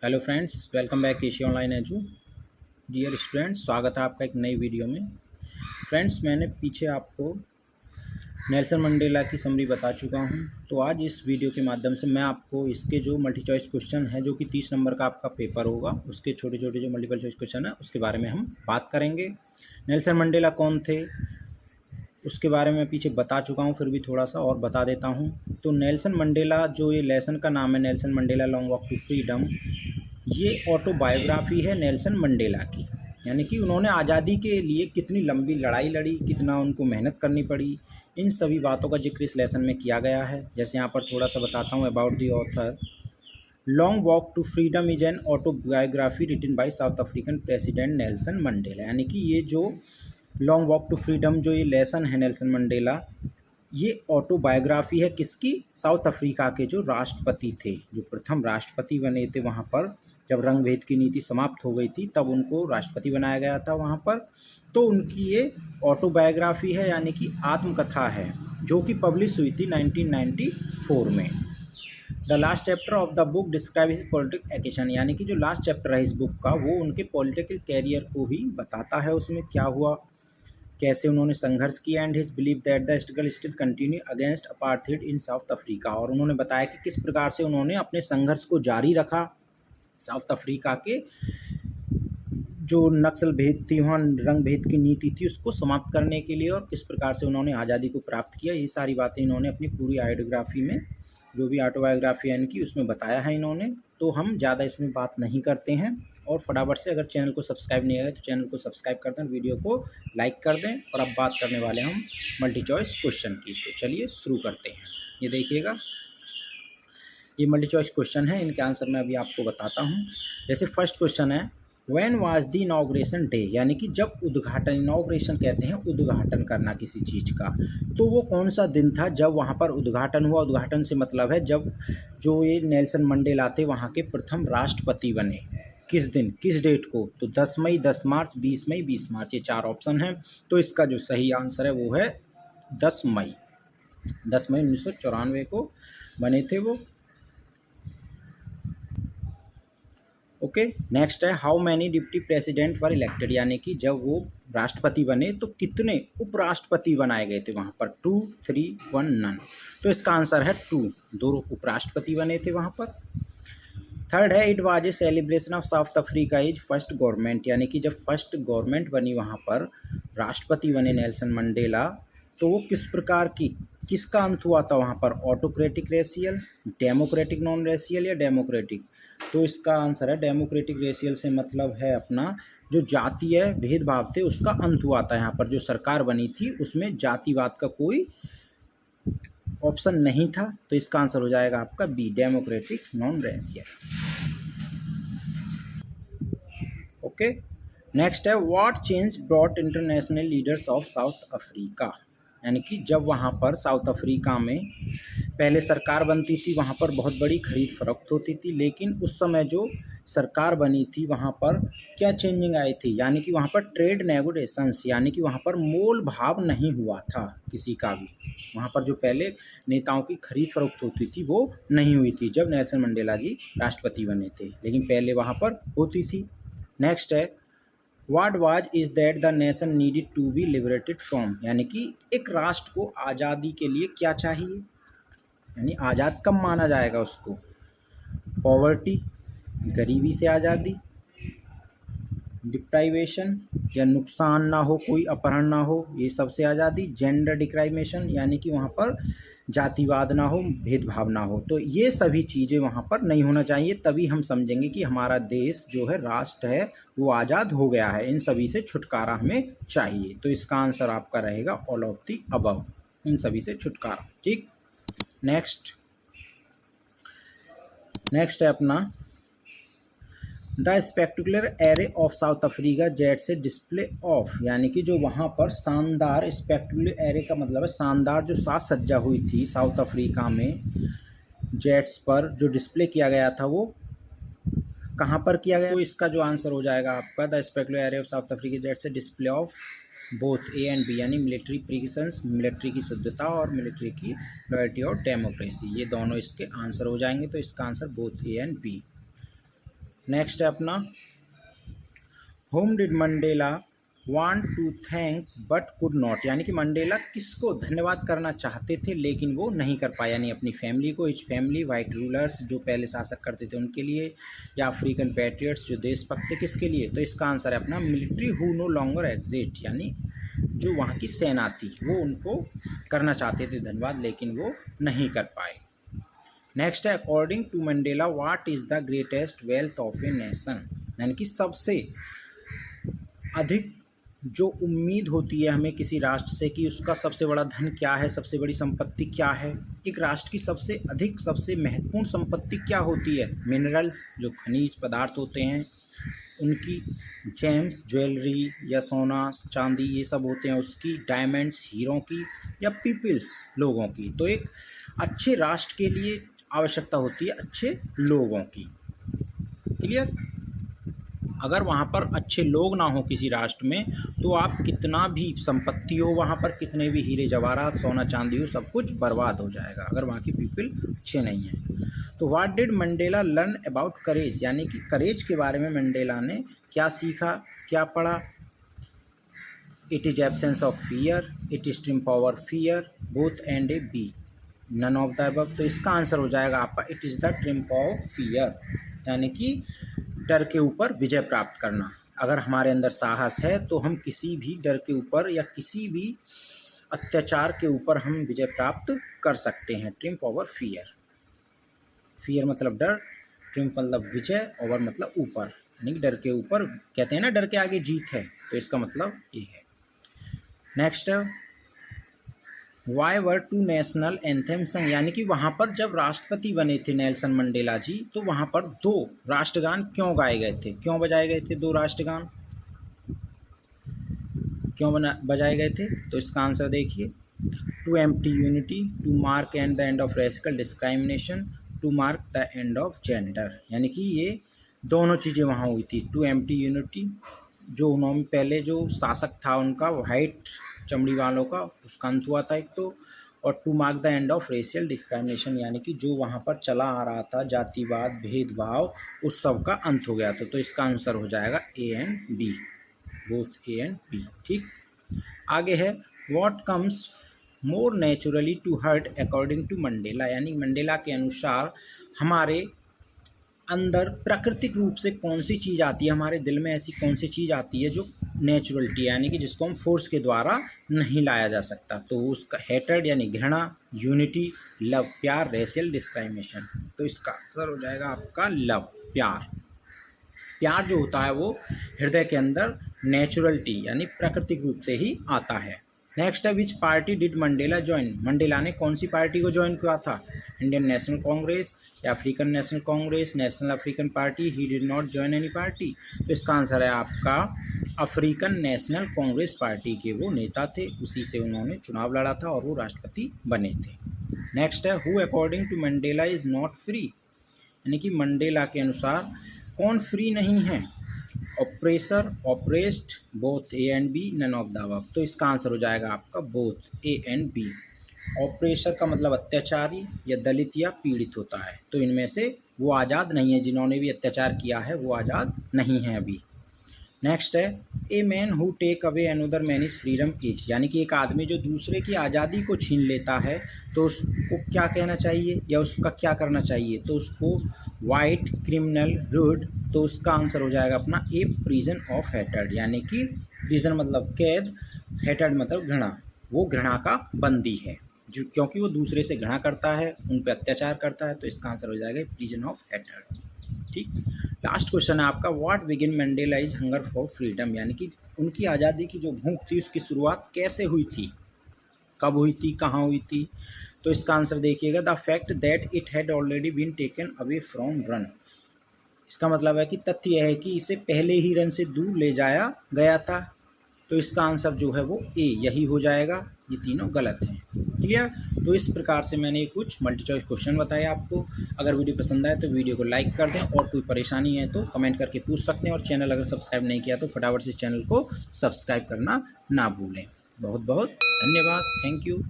Hello friends, welcome back Asia Online Edu. Dear students, स्वागत है आपका एक नई वीडियो में। फ्रेंड्स, मैंने पीछे आपको नेल्सन मंडेला की समरी बता चुका हूं, तो आज इस वीडियो के माध्यम से मैं आपको इसके जो मल्टी चॉइस क्वेश्चन है, जो कि 30 नंबर का आपका पेपर होगा, उसके छोटे छोटे जो मल्टीपल चॉइस क्वेश्चन है उसके बारे में हम बात करेंगे। नेल्सन मंडेला कौन थे उसके बारे में पीछे बता चुका हूं, फिर भी थोड़ा सा और बता देता हूं। तो नेल्सन मंडेला, जो ये लेसन का नाम है, Nelson Mandela Long walk to Freedom, ये ऑटोबायोग्राफी है नेल्सन मंडेला की। यानी कि उन्होंने आज़ादी के लिए कितनी लंबी लड़ाई लड़ी, कितना उनको मेहनत करनी पड़ी, इन सभी बातों का जिक्र इस लेसन में किया गया है। जैसे यहाँ पर थोड़ा सा बताता हूँ about the author. Long walk to freedom is an autobiography written by South African president Nelson Mandela. यानी कि ये जो लॉन्ग वॉक टू फ्रीडम, जो ये लेसन है नेल्सन मंडेला, ये ऑटोबायोग्राफी है किसकी? साउथ अफ्रीका के जो राष्ट्रपति थे, जो प्रथम राष्ट्रपति बने थे वहाँ पर। जब रंग भेद की नीति समाप्त हो गई थी तब उनको राष्ट्रपति बनाया गया था वहाँ पर। तो उनकी ये ऑटोबायोग्राफी है, यानी कि आत्मकथा है, जो कि पब्लिश हुई थी 1994 में। The last chapter of the book describe his political education, यानी कि जो लास्ट चैप्टर है इस बुक का, वो उनके पॉलिटिकल कैरियर को ही बताता है। उसमें क्या हुआ, कैसे उन्होंने संघर्ष किया, and his believe that the struggle still continue against apartheid in south Africa. और उन्होंने बताया कि किस प्रकार से उन्होंने अपने संघर्ष को जारी रखा साउथ अफ्रीका के जो नक्सल भेद थी, वहाँ रंग भेद की नीति थी, उसको समाप्त करने के लिए, और किस प्रकार से उन्होंने आज़ादी को प्राप्त किया। ये सारी बातें इन्होंने अपनी पूरी ऑटोग्राफी में, जो भी ऑटोबायोग्राफी यानी कि उसमें बताया है इन्होंने। तो हम ज़्यादा इसमें बात नहीं करते हैं, और फटाफट से, अगर चैनल को सब्सक्राइब नहीं है तो चैनल को सब्सक्राइब कर दें, वीडियो को लाइक कर दें। और अब बात करने वाले हम मल्टी चॉइस क्वेश्चन की। तो चलिए शुरू करते हैं। ये देखिएगा, ये मल्टी चॉइस क्वेश्चन है, इनके आंसर मैं अभी आपको बताता हूँ। जैसे फर्स्ट क्वेश्चन है, when was the inauguration day, यानी कि जब उद्घाटन, इनॉग्रेशन कहते हैं उद्घाटन करना किसी चीज़ का, तो वो कौन सा दिन था जब वहाँ पर उद्घाटन हुआ। उद्घाटन से मतलब है जब जो ये नेल्सन मंडेला थे वहाँ के प्रथम राष्ट्रपति बने। किस दिन, किस डेट को? तो 10 मई, 10 मार्च, 20 मई, 20 मार्च, ये 4 ऑप्शन हैं। तो इसका जो सही आंसर है वो है 10 मई। 10 मई 1994 को बने थे वो। ओके, नेक्स्ट है, how many deputy president were elected, यानी कि जब वो राष्ट्रपति बने तो कितने उपराष्ट्रपति बनाए गए थे वहाँ पर? 2, 3, 1, नन। तो इसका आंसर है 2, 2 उपराष्ट्रपति बने थे वहाँ पर। थर्ड है, it was a celebration of South Africa is first government, यानी कि जब फर्स्ट गवर्नमेंट बनी वहाँ पर, राष्ट्रपति बने नेल्सन मंडेला, तो वो किस प्रकार की, किसका अंत हुआ था वहाँ पर? Autocratic racial, democratic non racial, या डेमोक्रेटिक? तो इसका आंसर है डेमोक्रेटिक रेशियल। से मतलब है अपना जो जातीय भेदभाव थे उसका अंत हुआ था। यहाँ पर जो सरकार बनी थी उसमें जातिवाद का कोई ऑप्शन नहीं था। तो इसका आंसर हो जाएगा आपका B, democratic non racial. Okay, next है, what change brought international leaders of South Africa, यानी कि जब वहाँ पर साउथ अफ्रीका में पहले सरकार बनती थी, वहाँ पर बहुत बड़ी खरीद फरोख्त होती थी, लेकिन उस समय जो सरकार बनी थी वहाँ पर क्या चेंजिंग आई थी, यानी कि वहाँ पर ट्रेड नेगोशिएशंस, यानी कि वहाँ पर मोल भाव नहीं हुआ था किसी का भी। वहाँ पर जो पहले नेताओं की खरीद फरोख्त होती थी वो नहीं हुई थी जब नेल्सन मंडेला जी राष्ट्रपति बने थे, लेकिन पहले वहाँ पर होती थी। नेक्स्ट है, what was is that the nation needed to be liberated from, यानी कि एक राष्ट्र को आज़ादी के लिए क्या चाहिए, यानी आज़ाद कब माना जाएगा उसको? पॉवर्टी, गरीबी से आज़ादी, डिप्राइवेशन, या नुकसान ना हो, कोई अपहरण ना हो, ये सबसे आज़ादी, जेंडर डिक्राइमेशन, यानी कि वहाँ पर जातिवाद ना हो, भेदभाव ना हो। तो ये सभी चीज़ें वहाँ पर नहीं होना चाहिए, तभी हम समझेंगे कि हमारा देश जो है, राष्ट्र है, वो आज़ाद हो गया है। इन सभी से छुटकारा हमें चाहिए। तो इसका आंसर आपका रहेगा ऑल ऑफ दी अबव, इन सभी से छुटकारा। ठीक, नेक्स्ट है अपना, the spectacular array of South Africa jet से डिस्प्ले ऑफ, यानी कि जो वहाँ पर शानदार, स्पेक्टुलर एरे का मतलब है शानदार जो साज सज्जा हुई थी साउथ अफ्रीका में, जेट्स पर जो डिस्प्ले किया गया था वो कहाँ पर किया गया? तो इसका जो आंसर हो जाएगा आपका, the spectacular array of South Africa jet से display of both A and B, यानी मिलिट्री प्रिकॉशंस, मिलिट्री की शुद्धता और मिलिट्री की लॉयल्टी और डेमोक्रेसी, ये दोनों इसके आंसर हो जाएंगे। तो इसका answer both A and B. Next है अपना whom did Mandela want to thank but could not, यानी कि मंडेला किसको धन्यवाद करना चाहते थे लेकिन वो नहीं कर पाए, यानी अपनी फैमिली को, हिज फैमिली, वाइट रूलर्स जो पहले शासक करते थे उनके लिए, या अफ्रीकन पैट्रियट्स जो देशभक्त थे किसके लिए। तो इसका आंसर है अपना military who know longer exist, यानी जो वहाँ की सेना थी वो उनको करना चाहते थे धन्यवाद लेकिन वो नहीं कर पाए। नेक्स्ट है according to Mandela what is the greatest wealth of a nation, यानी कि सबसे अधिक जो उम्मीद होती है हमें किसी राष्ट्र से कि उसका सबसे बड़ा धन क्या है, सबसे बड़ी संपत्ति क्या है। एक राष्ट्र की सबसे अधिक सबसे महत्वपूर्ण संपत्ति क्या होती है, मिनरल्स जो खनिज पदार्थ होते हैं उनकी, जेम्स ज्वेलरी या सोना चांदी ये सब होते हैं उसकी, डायमंड्स हीरों की, या पीपल्स लोगों की। तो एक अच्छे राष्ट्र के लिए आवश्यकता होती है अच्छे लोगों की। क्लियर। अगर वहाँ पर अच्छे लोग ना हो किसी राष्ट्र में तो आप कितना भी संपत्ति हो वहाँ पर, कितने भी हीरे जवाहरात सोना चांदी हो, सब कुछ बर्बाद हो जाएगा अगर वहाँ की पीपल अच्छे नहीं हैं। तो what did Mandela learn about करेज, यानी कि करेज के बारे में मंडेला ने क्या सीखा, क्या पढ़ा। It is absence of fear, it is triumph over fear, both and A B, none of the above. तो इसका आंसर हो जाएगा आपका it is the triumph of fear, यानी कि डर के ऊपर विजय प्राप्त करना। अगर हमारे अंदर साहस है तो हम किसी भी डर के ऊपर या किसी भी अत्याचार के ऊपर हम विजय प्राप्त कर सकते हैं। ट्रिम ओवर फियर, फियर मतलब डर, ट्रिम मतलब विजय, ओवर मतलब ऊपर, यानी कि डर के ऊपर, कहते हैं ना डर के आगे जीत है, तो इसका मतलब ये है। नेक्स्ट है why were two national anthem sung, यानी कि वहाँ पर जब राष्ट्रपति बने थे नेल्सन मंडेला जी तो वहाँ पर दो राष्ट्रगान क्यों गाए गए थे, क्यों बजाए गए थे दो राष्ट्रगान, क्यों बजाए गए थे। तो इसका आंसर देखिए, to empty unity, to mark and the end of racial discrimination, to mark the end of gender, यानी कि ये दोनों चीज़ें वहाँ हुई थी। टू एम्प्टी यूनिटी, जो उन्होंने पहले जो शासक था उनका वाइट चमड़ी वालों का उसका अंत हुआ था एक तो, और to mark the end of racial discrimination, यानी कि जो वहाँ पर चला आ रहा था जातिवाद भेदभाव उस सब का अंत हो गया था। तो इसका आंसर हो जाएगा A and B, both A and B. ठीक, आगे है what comes more naturally to heart according to Mandela, यानी मंडेला के अनुसार हमारे अंदर प्राकृतिक रूप से कौन सी चीज़ आती है, हमारे दिल में ऐसी कौन सी चीज़ आती है जो नेचुरलिटी, यानी कि जिसको हम फोर्स के द्वारा नहीं लाया जा सकता। तो उसका हेटर्ड यानी घृणा, यूनिटी लव प्यार, रेशियल डिस्क्रिमिनेशन। तो इसका आंसर हो जाएगा आपका लव, प्यार। प्यार जो होता है वो हृदय के अंदर नेचुरलिटी यानी प्राकृतिक रूप से ही आता है। नेक्स्ट है विच party did Mandela join, Mandela ने कौन सी पार्टी को ज्वाइन किया था, इंडियन नेशनल कांग्रेस या African national Congress, national African party, he did not join any party. तो इसका आंसर है आपका अफ्रीकन नेशनल कांग्रेस पार्टी के वो नेता थे, उसी से उन्होंने चुनाव लड़ा था और वो राष्ट्रपति बने थे। नेक्स्ट है who according to Mandela is not free, यानी कि मंडेला के अनुसार कौन फ्री नहीं है, oppressor, oppressed, both A and B, none of the above. तो इसका आंसर हो जाएगा आपका both A and B. Oppressor का मतलब अत्याचारी या दलित या पीड़ित होता है, तो इनमें से वो आज़ाद नहीं है, जिन्होंने भी अत्याचार किया है वो आज़ाद नहीं है अभी। नेक्स्ट है a man who take away another man is freedom is, यानी कि एक आदमी जो दूसरे की आज़ादी को छीन लेता है तो उसको क्या कहना चाहिए या उसका क्या करना चाहिए, तो उसको वाइट, क्रिमिनल, रूड। तो उसका आंसर हो जाएगा अपना ए प्रिजन ऑफ हेटर्ड, यानी कि प्रिजन मतलब कैद, हेटर्ड मतलब घृणा, वो घृणा का बंदी है जो क्योंकि वो दूसरे से घृणा करता है, उन पर अत्याचार करता है। तो इसका आंसर हो जाएगा प्रिजन ऑफ हेटर्ड। ठीक, लास्ट क्वेश्चन है आपका what begin Mandela is hunger for freedom, यानी कि उनकी आज़ादी की जो भूख थी उसकी शुरुआत कैसे हुई थी, कब हुई थी, कहाँ हुई थी। तो इसका आंसर देखिएगा the fact that it had already been taken away from run, इसका मतलब है कि तथ्य यह है कि इसे पहले ही रन से दूर ले जाया गया था। तो इसका आंसर जो है वो ए यही हो जाएगा, ये तीनों गलत हैं। क्लियर। तो इस प्रकार से मैंने कुछ मल्टी चॉइस क्वेश्चन बताए आपको। अगर वीडियो पसंद आए तो वीडियो को लाइक कर दें, और कोई परेशानी है तो कमेंट करके पूछ सकते हैं, और चैनल अगर सब्सक्राइब नहीं किया तो फटाफट से चैनल को सब्सक्राइब करना ना भूलें। बहुत बहुत धन्यवाद, थैंक यू।